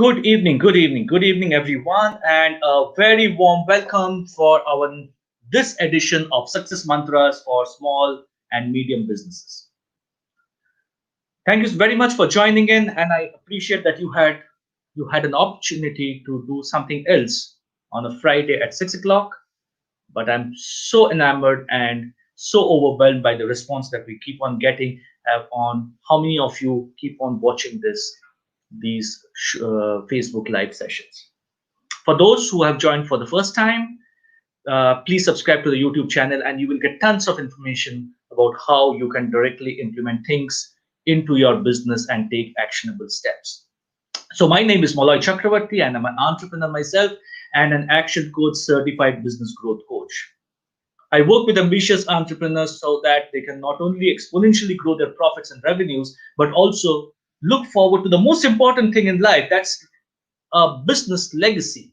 Good evening, everyone, and a very warm welcome for our this edition of Success Mantras for Small and Medium Businesses. Thank you very much for joining in, and I appreciate that you had an opportunity to do something else on a Friday at 6 o'clock. But I'm so enamored and so overwhelmed by the response that we keep on getting on how many of you keep on watching these Facebook live sessions. For those who have joined for the first time, please subscribe to the YouTube channel and you will get tons of information about how you can directly implement things into your business and take actionable steps. So my name is Malloy Chakravarti and I'm an entrepreneur myself and an Action Coach certified business growth coach. I work with ambitious entrepreneurs so that they can not only exponentially grow their profits and revenues, but also look forward to the most important thing in life, that's a business legacy.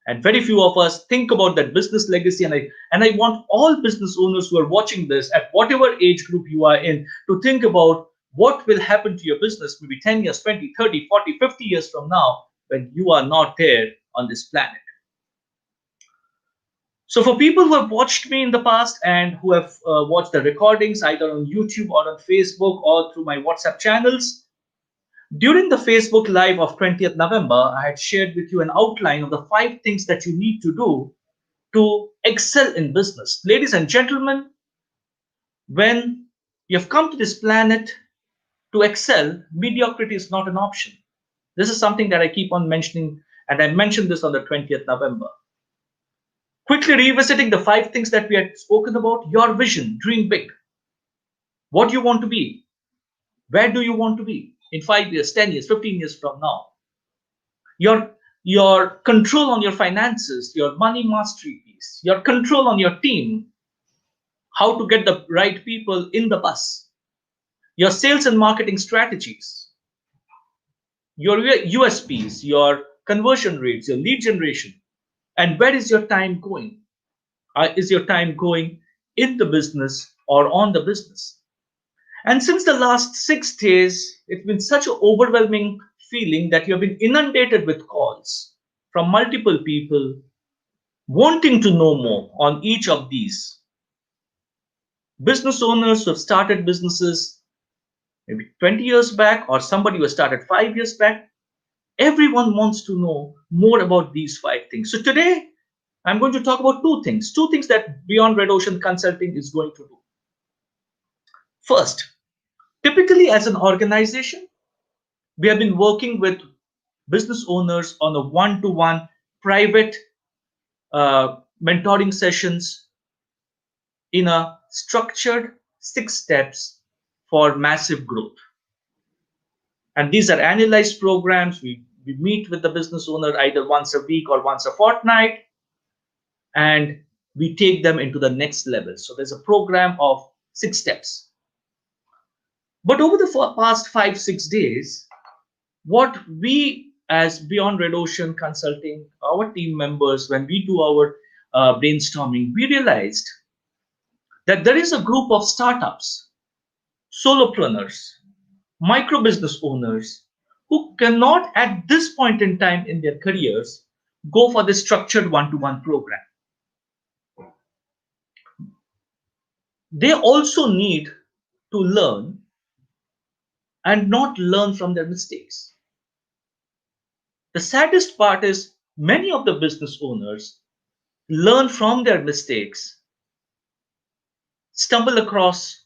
And very few of us think about that business legacy. And I want all business owners who are watching this at whatever age group you are in to think about what will happen to your business maybe 10 years, 20, 30, 40, 50 years from now when you are not there on this planet. So for people who have watched me in the past and who have watched the recordings either on YouTube or on Facebook or through my WhatsApp channels, during the Facebook Live of 20th November, I had shared with you an outline of the 5 things that you need to do to excel in business. Ladies and gentlemen, when you have come to this planet to excel, mediocrity is not an option. This is something that I keep on mentioning, and I mentioned this on the 20th November. Quickly revisiting the 5 things that we had spoken about: your vision, dream big. What you want to be, where do you want to be in 5 years, 10 years, 15 years from now? Your control on your finances, your money mastery piece, your control on your team, how to get the right people in the bus, your sales and marketing strategies, your USPs, your conversion rates, your lead generation, and where is your time going? Is your time going in the business or on the business? And since the last 6 days, it's been such an overwhelming feeling that you have been inundated with calls from multiple people wanting to know more on each of these. Business owners who have started businesses maybe 20 years back, or somebody who started 5 years back, everyone wants to know more about these 5 things. So today, I'm going to talk about two things that Beyond Red Ocean Consulting is going to do. First, typically as an organization, we have been working with business owners on a one-to-one private mentoring sessions in a structured 6 steps for massive growth. And these are annualized programs. We meet with the business owner either once a week or once a fortnight, and we take them into the next level. So there's a program of 6 steps. But over the past 5-6 days, what we as Beyond Red Ocean Consulting, our team members, when we do our brainstorming, we realized that there is a group of startups, solopreneurs, micro business owners who cannot at this point in time in their careers go for the structured one-to-one program. They also need to learn and not learn from their mistakes. The saddest part is many of the business owners learn from their mistakes, stumble across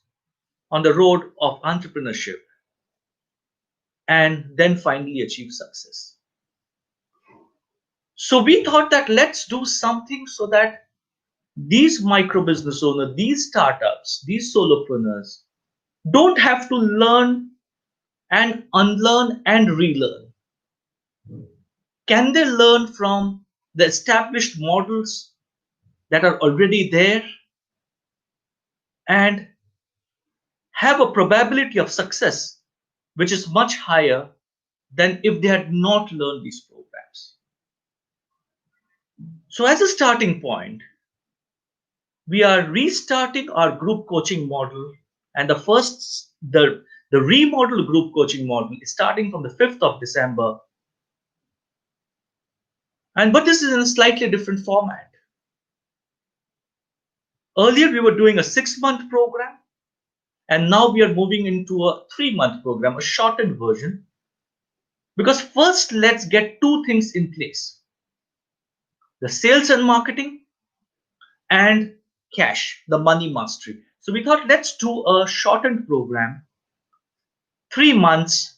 on the road of entrepreneurship, and then finally achieve success. So we thought that let's do something so that these micro business owners, these startups, these solopreneurs don't have to learn and unlearn and relearn. Can they learn from the established models that are already there and have a probability of success which is much higher than if they had not learned these programs? So as a starting point, we are restarting our group coaching model, and the remodeled group coaching model is starting from the 5th of December But this is in a slightly different format. Earlier, we were doing a 6-month program, and now we are moving into a 3-month program, a shortened version. Because first, let's get two things in place: the sales and marketing and cash, the money mastery. So we thought, let's do a shortened program, 3 months,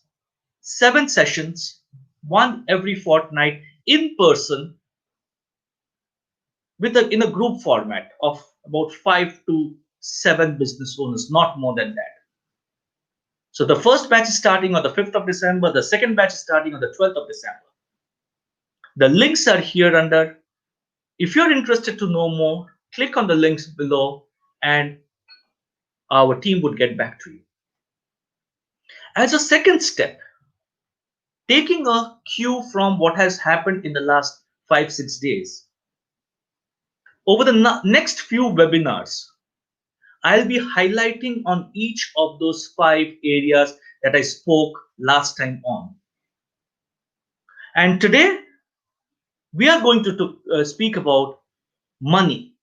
7 sessions, one every fortnight in person, in a group format of about 5 to 7 business owners, not more than that. So the first batch is starting on the 5th of December, the second batch is starting on the 12th of December. The links are here under. If you're interested to know more, click on the links below and our team would get back to you. As a second step, taking a cue from what has happened in the last 5-6 days, over the next few webinars, I'll be highlighting on each of those 5 areas that I spoke last time on. And today, we are going to speak about money,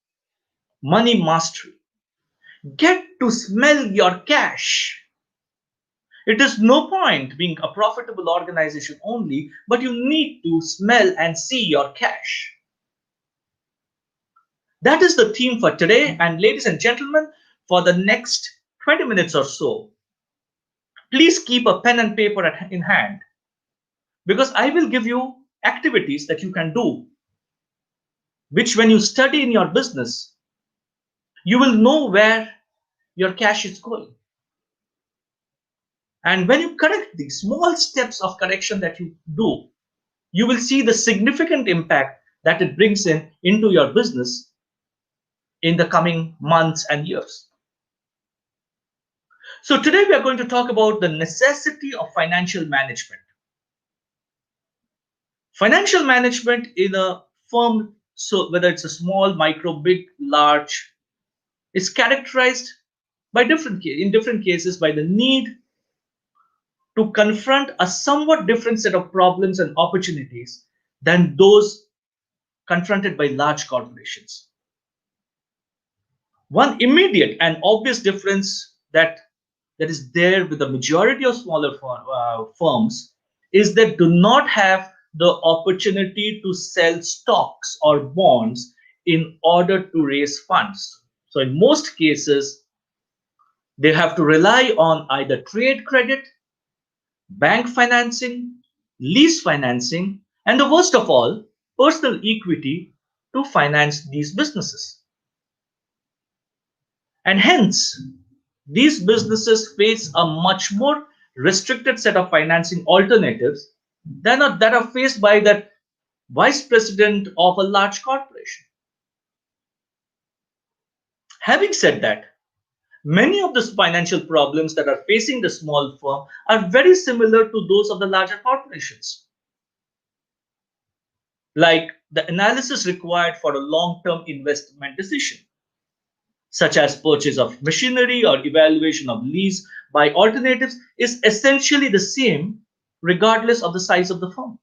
money mastery. Get to smell your cash. It is no point being a profitable organization only, but you need to smell and see your cash. That is the theme for today. And ladies and gentlemen, for the next 20 minutes or so, please keep a pen and paper in hand, because I will give you activities that you can do, which when you study in your business, you will know where your cash is going. And when you correct these small steps of correction that you do, you will see the significant impact that it brings into your business in the coming months and years. So today we are going to talk about the necessity of financial management. Financial management in a firm, so whether it's a small, micro, big, large, is characterized by in different cases by the need to confront a somewhat different set of problems and opportunities than those confronted by large corporations. One immediate and obvious difference that is there with the majority of smaller firms is that do not have the opportunity to sell stocks or bonds in order to raise funds. So in most cases, they have to rely on either trade credit, bank financing, lease financing, and the worst of all, personal equity to finance these businesses. And hence, these businesses face a much more restricted set of financing alternatives that are faced by that vice president of a large corporation. Having said that, many of the financial problems that are facing the small firm are very similar to those of the larger corporations, like the analysis required for a long-term investment decision, such as purchase of machinery or evaluation of lease by alternatives, is essentially the same regardless of the size of the firm.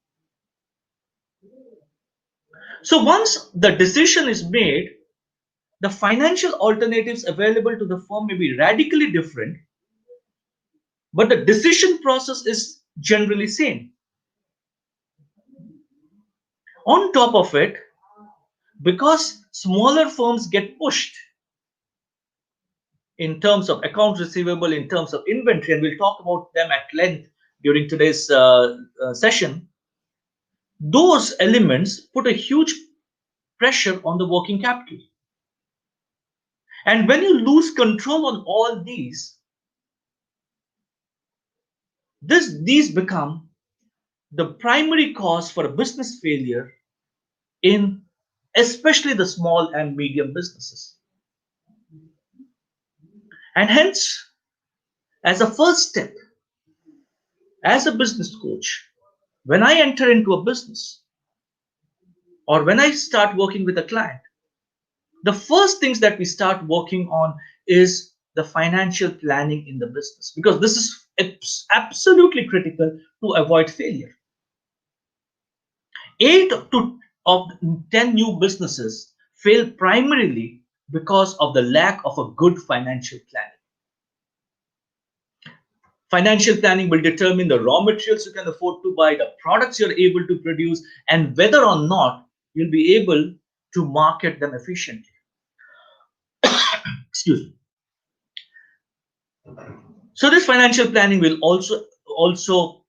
So once the decision is made, the financial alternatives available to the firm may be radically different, but the decision process is generally same. On top of it, because smaller firms get pushed in terms of account receivable, in terms of inventory, and we'll talk about them at length during today's session, those elements put a huge pressure on the working capital. And when you lose control on all these become the primary cause for a business failure in especially the small and medium businesses. And hence, as a first step, as a business coach, when I enter into a business or when I start working with a client, the first things that we start working on is the financial planning in the business, because this is absolutely critical to avoid failure. 8 to of 10 new businesses fail primarily because of the lack of a good financial planning. Financial planning will determine the raw materials you can afford to buy, the products you're able to produce, and whether or not you'll be able to market them efficiently. Excuse me. So this financial planning will also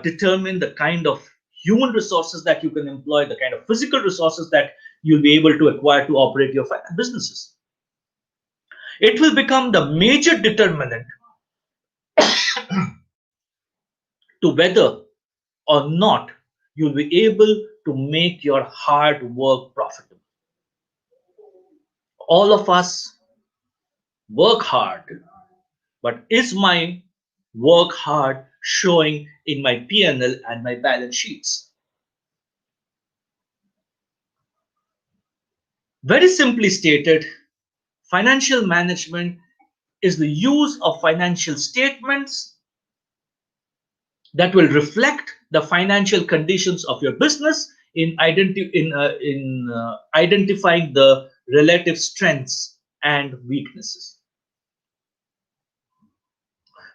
determine the kind of human resources that you can employ, the kind of physical resources that you'll be able to acquire to operate your businesses. It will become the major determinant to whether or not you'll be able to make your hard work profitable. All of us work hard, but is my work hard showing in my P&L and my balance sheets? Very simply stated, financial management is the use of financial statements that will reflect the financial conditions of your business in identifying the relative strengths and weaknesses.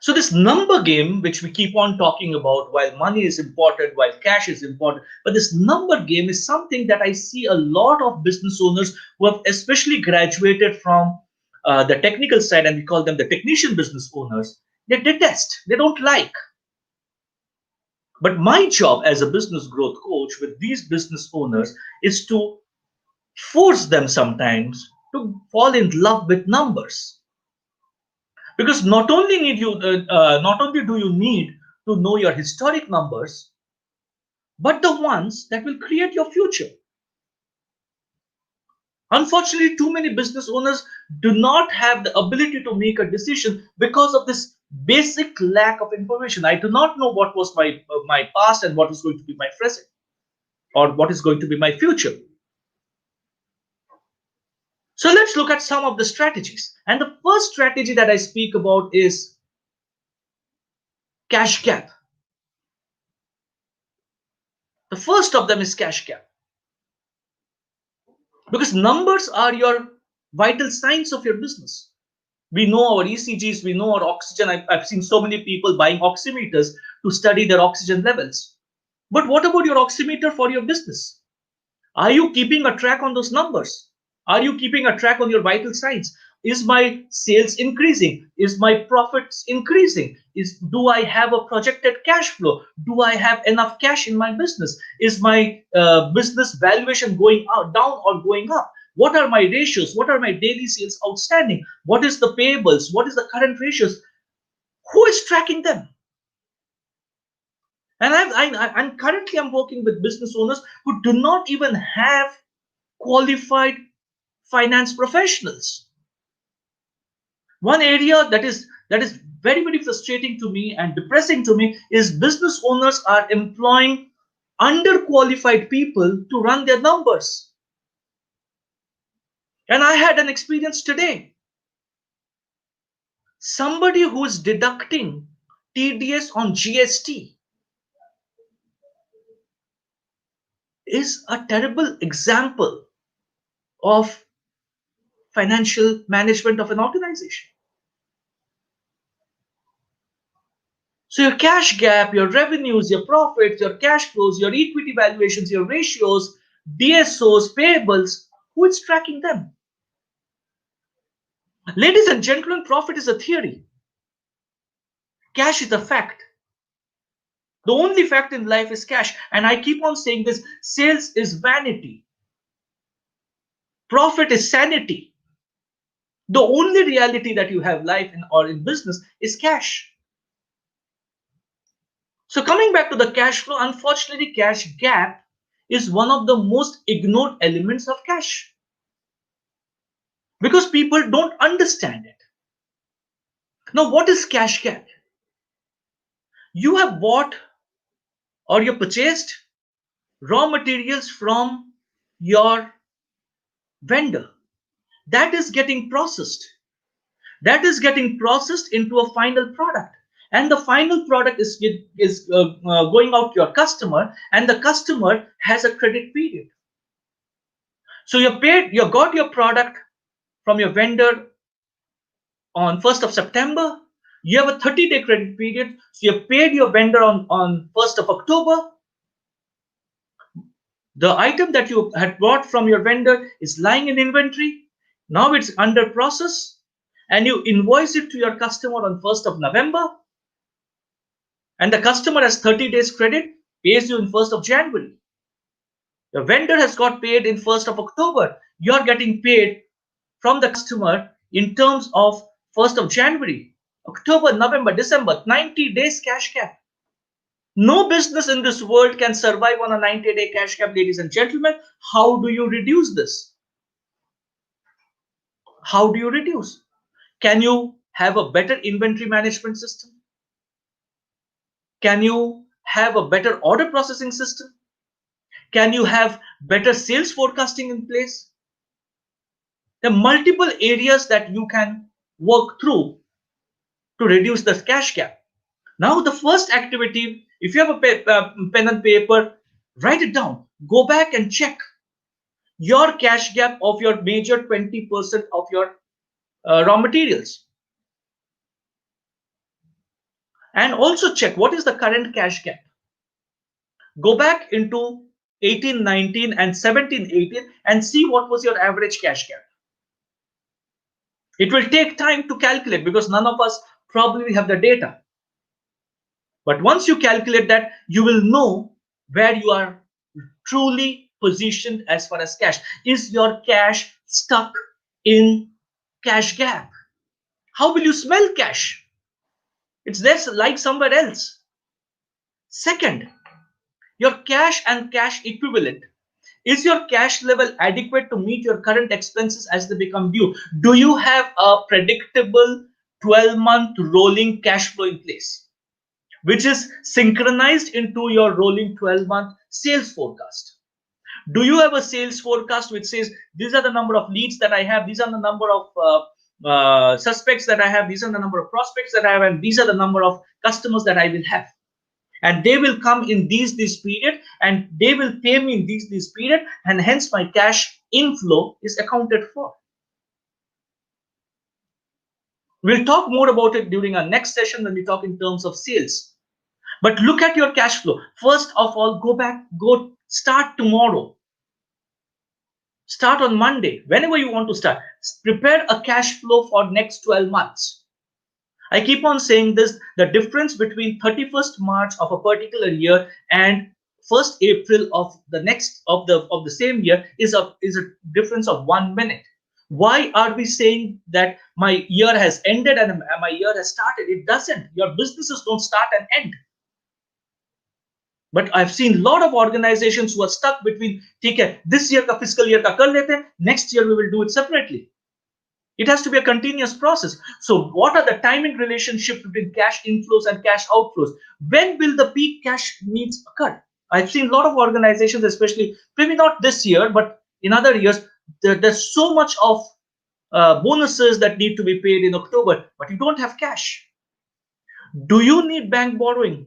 So this number game, which we keep on talking about, while money is important, while cash is important, but this number game is something that I see a lot of business owners who have especially graduated from the technical side, and we call them the technician business owners. They detest, they don't like. But my job as a business growth coach with these business owners is to force them sometimes to fall in love with numbers. Because not only do you need to know your historic numbers, but the ones that will create your future. Unfortunately, too many business owners do not have the ability to make a decision because of this basic lack of information. I do not know what was my past and what is going to be my present, or what is going to be my future. So let's look at some of the strategies. And the first strategy that I speak about is cash gap. The first of them is cash gap. Because numbers are your vital signs of your business. We know our ECGs, we know our oxygen. I've seen so many people buying oximeters to study their oxygen levels. But what about your oximeter for your business? Are you keeping a track on those numbers? Are you keeping a track on your vital signs? Is my sales increasing? Is my profits increasing? Do I have a projected cash flow? Do I have enough cash in my business? Is my business valuation going down or going up? What are my ratios? What are my daily sales outstanding? What is the payables? What is the current ratios? Who is tracking them? And I'm currently working with business owners who do not even have qualified finance professionals. One area that is very, very frustrating to me and depressing to me is business owners are employing underqualified people to run their numbers. And I had an experience today. Somebody who is deducting TDS on GST is a terrible example of financial management of an organization. So your cash gap, your revenues, your profits, your cash flows, your equity valuations, your ratios, DSOs, payables, who is tracking them? Ladies and gentlemen, profit is a theory. Cash is a fact. The only fact in life is cash. And I keep on saying this, sales is vanity. Profit is sanity. The only reality that you have life in or in business is cash. So coming back to the cash flow, unfortunately, cash gap is one of the most ignored elements of cash because people don't understand it. Now, what is cash gap? You have bought or you purchased raw materials from your vendor. That is getting processed. That is getting processed into a final product. And the final product is going out to your customer, and the customer has a credit period. So you got your product from your vendor on 1st of September. You have a 30-day credit period. So you paid your vendor on 1st of October. The item that you had bought from your vendor is lying in inventory. Now it's under process, and you invoice it to your customer on 1st of November. And the customer has 30 days credit, pays you in 1st of January. The vendor has got paid in 1st of October. You're getting paid from the customer in terms of 1st of January, October, November, December, 90 days cash gap. No business in this world can survive on a 90-day cash gap, ladies and gentlemen. How do you reduce this? How do you reduce? Can you have a better inventory management system? Can you have a better order processing system? Can you have better sales forecasting in place? There are multiple areas that you can work through to reduce the cash gap. Now, the first activity, if you have a pen and paper, write it down. Go back and check your cash gap of your major 20% of your raw materials. And also check what is the current cash gap. Go back into 18-19 and 17-18 and see what was your average cash gap. It will take time to calculate because none of us probably have the data. But once you calculate that, you will know where you are truly positioned as far as cash. Is your cash stuck in cash gap? How will you smell cash? It's there like somewhere else. Second, your cash and cash equivalent. Is your cash level adequate to meet your current expenses as they become due? Do you have a predictable 12-month rolling cash flow in place, which is synchronized into your rolling 12-month sales forecast? Do you have a sales forecast which says, these are the number of leads that I have, these are the number of suspects that I have, these are the number of prospects that I have, and these are the number of customers that I will have? And they will come in this period, and they will pay me in this period, and hence my cash inflow is accounted for. We'll talk more about it during our next session when we talk in terms of sales. But look at your cash flow. First of all, go start tomorrow. Start on Monday, whenever you want to start. Prepare a cash flow for next 12 months. I keep on saying this, the difference between 31st March of a particular year and 1st April of the same year is a difference of 1 minute. Why are we saying that my year has ended and my year has started? It doesn't. Your businesses don't start and end. But I've seen a lot of organizations who are stuck between, okay, this year ka fiscal year ka kar lete hain, next year we will do it separately. It has to be a continuous process. So what are the timing relationships between cash inflows and cash outflows? When will the peak cash needs occur? I've seen a lot of organizations, especially maybe not this year, but in other years, there's so much of bonuses that need to be paid in October, but you don't have cash. Do you need bank borrowing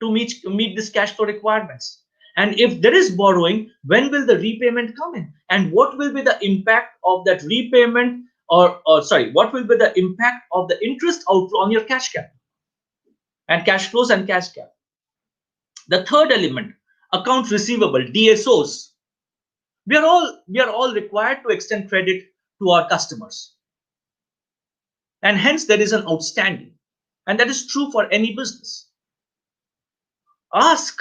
to meet this cash flow requirements? And if there is borrowing, when will the repayment come in? And what will be the impact of that repayment, or what will be the impact of the interest outflow on your cash gap and cash flows and cash gap? The third element, accounts receivable, DSOs. We are all required to extend credit to our customers, and hence there is an outstanding, and that is true for any business. Ask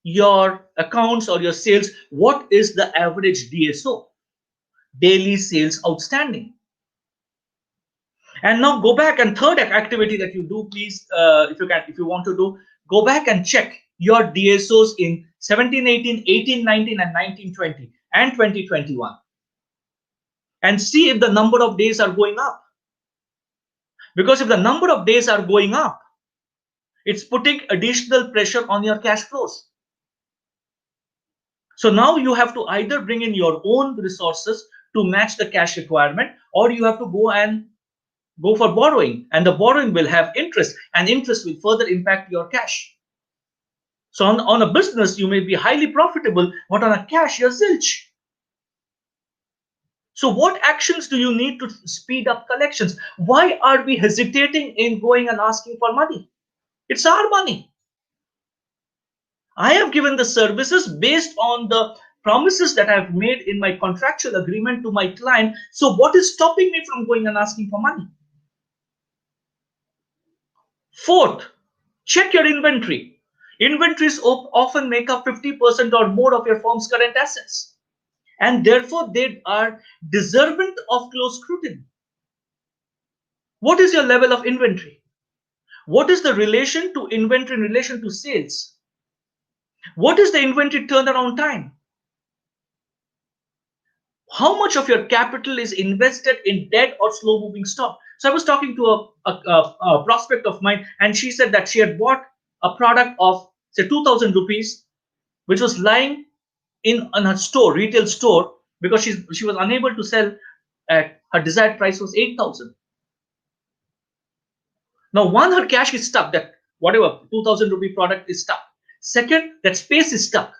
your accounts or your sales, what is the average DSO, daily sales outstanding? And now go back, and third activity that you do, please, if you want to do, go back and check your DSOs in 17-18, 18-19, and 19-20 and 20-21, and see if the number of days are going up. Because if the number of days are going up, it's putting additional pressure on your cash flows. So now you have to either bring in your own resources to match the cash requirement, or you have to go for borrowing, and the borrowing will have interest, and interest will further impact your cash. So on a business, you may be highly profitable, but on a cash, you're zilch. So what actions do you need to speed up collections? Why are we hesitating in going and asking for money? It's our money. I have given the services based on the promises that I've made in my contractual agreement to my client. So what is stopping me from going and asking for money? Fourth, check your inventory. Inventories often make up 50% or more of your firm's current assets, and therefore they are deserving of close scrutiny. What is your level of inventory? What is the relation to inventory in relation to sales? What is the inventory turnaround time? How much of your capital is invested in dead or slow moving stock? So I was talking to a prospect of mine, and she said that she had bought a product of, say, 2,000 rupees, which was lying in her store, retail store, because she was unable to sell at her desired price was 8,000. Now, one, her cash is stuck, that whatever 2,000 rupee product is stuck. Second, that space is stuck.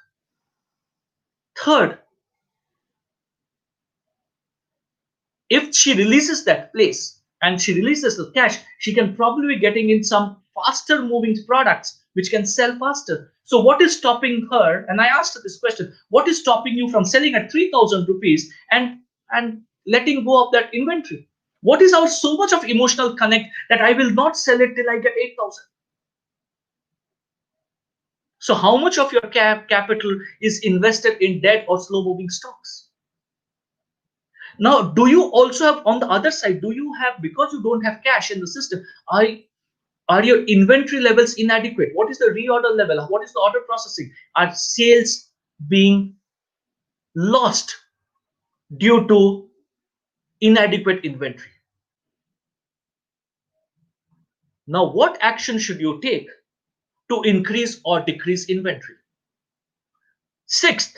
Third, if she releases that place and she releases the cash, she can probably be getting in some faster moving products which can sell faster. So what is stopping her? And I asked her this question: what is stopping you from selling at 3,000 rupees and letting go of that inventory? What is our so much of emotional connect that I will not sell it till I get 8,000? So how much of your capital is invested in dead or slow moving stocks? Now, do you also have, on the other side, do you have, because you don't have cash in the system, are your inventory levels inadequate? What is the reorder level? What is the order processing? Are sales being lost due to inadequate inventory? Now, what action should you take to increase or decrease inventory? Sixth,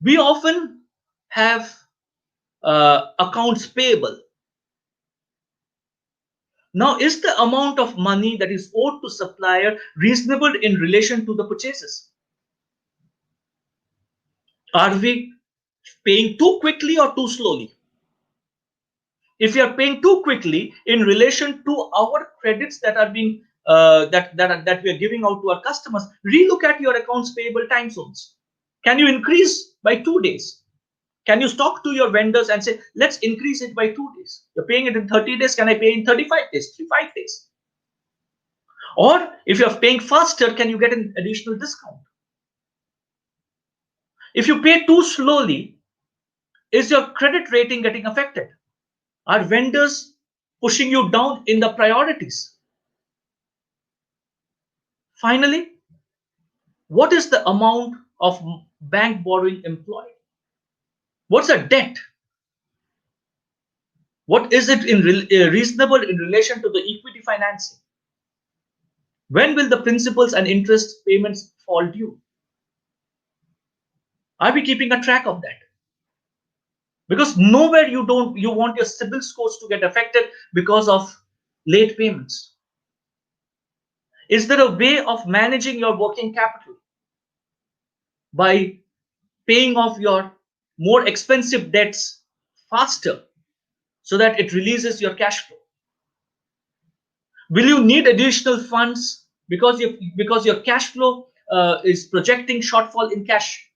we often have accounts payable. Now, is the amount of money that is owed to supplier reasonable in relation to the purchases? Are we paying too quickly or too slowly? If you are paying too quickly in relation to our credits that are being that we are giving out to our customers, relook at your accounts payable time zones. Can you increase by 2 days? Can you talk to your vendors and say, let's increase it by 2 days? You're paying it in 30 days. Can I pay in 35 days, 5 days? Or if you're paying faster, can you get an additional discount? If you pay too slowly, is your credit rating getting affected? Are vendors pushing you down in the priorities? Finally, what is the amount of bank borrowing employed? What's a debt? What is it reasonable in relation to the equity financing? When will the principals and interest payments fall due? Are we keeping a track of that? Because nowhere you want your CIBIL scores to get affected because of late payments. Is there a way of managing your working capital by paying off your more expensive debts faster so that it releases your cash flow? Will you need additional funds because your cash flow is projecting shortfall in cash?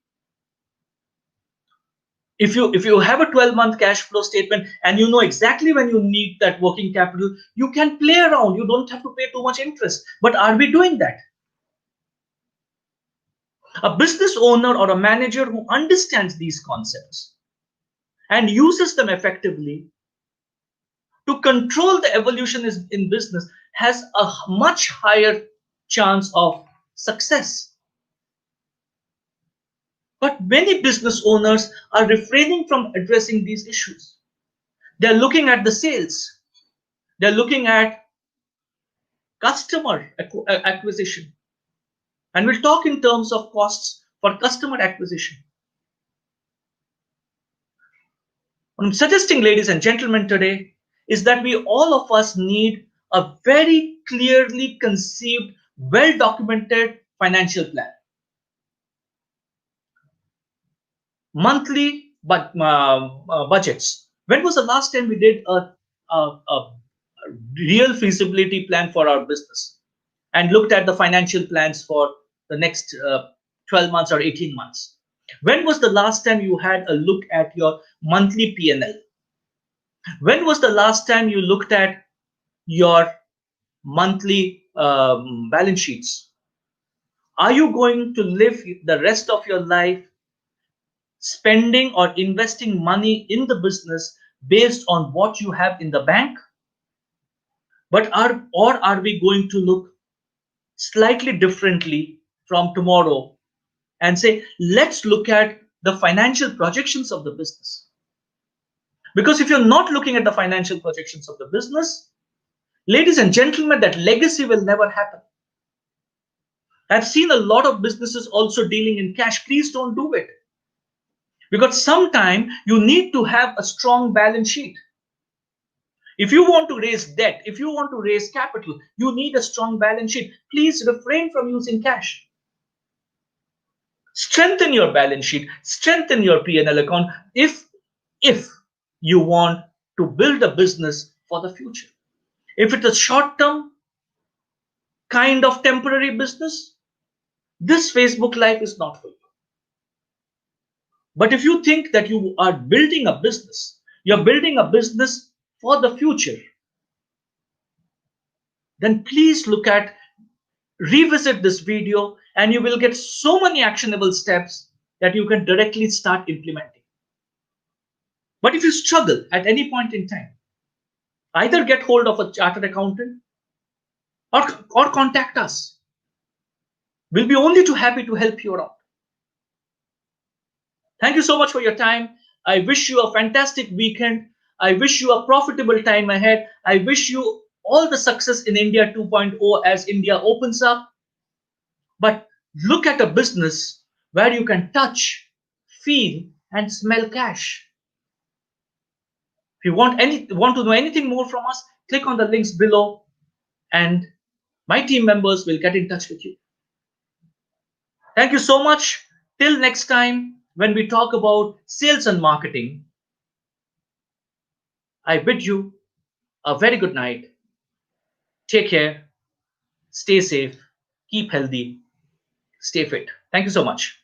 If you have a 12-month cash flow statement and you know exactly when you need that working capital, you can play around. You don't have to pay too much interest. But are we doing that? A business owner or a manager who understands these concepts and uses them effectively to control the evolution in business has a much higher chance of success. But many business owners are refraining from addressing these issues. They're looking at the sales. They're looking at customer acquisition. And we'll talk in terms of costs for customer acquisition. What I'm suggesting, ladies and gentlemen, today is that we all of us need a very clearly conceived, well-documented financial plan. Monthly but budgets. When was the last time we did a real feasibility plan for our business and looked at the financial plans for the next 12 months or 18 months? When was the last time you had a look at your monthly P&L? When was the last time you looked at your monthly balance sheets? Are you going to live the rest of your life spending or investing money in the business based on what you have in the bank? But are we going to look slightly differently from tomorrow and say, let's look at the financial projections of the business? Because if you're not looking at the financial projections of the business, ladies and gentlemen, that legacy will never happen. I've seen a lot of businesses also dealing in cash. Please don't do it. Because sometime you need to have a strong balance sheet. If you want to raise debt, if you want to raise capital, you need a strong balance sheet. Please refrain from using cash. Strengthen your balance sheet, strengthen your P&L account if you want to build a business for the future. If it's a short-term kind of temporary business, this Facebook Live is not for you. But if you think that you are building a business, you're building a business for the future, then please revisit this video, and you will get so many actionable steps that you can directly start implementing. But if you struggle at any point in time, either get hold of a chartered accountant or contact us. We'll be only too happy to help you out. Thank you so much for your time. I wish you a fantastic weekend. I wish you a profitable time ahead. I wish you all the success in India 2.0 as India opens up. But look at a business where you can touch, feel, and smell cash. If you want to know anything more from us, click on the links below, and my team members will get in touch with you. Thank you so much. Till next time, when we talk about sales and marketing, I bid you a very good night. Take care, stay safe, keep healthy, stay fit. Thank you so much.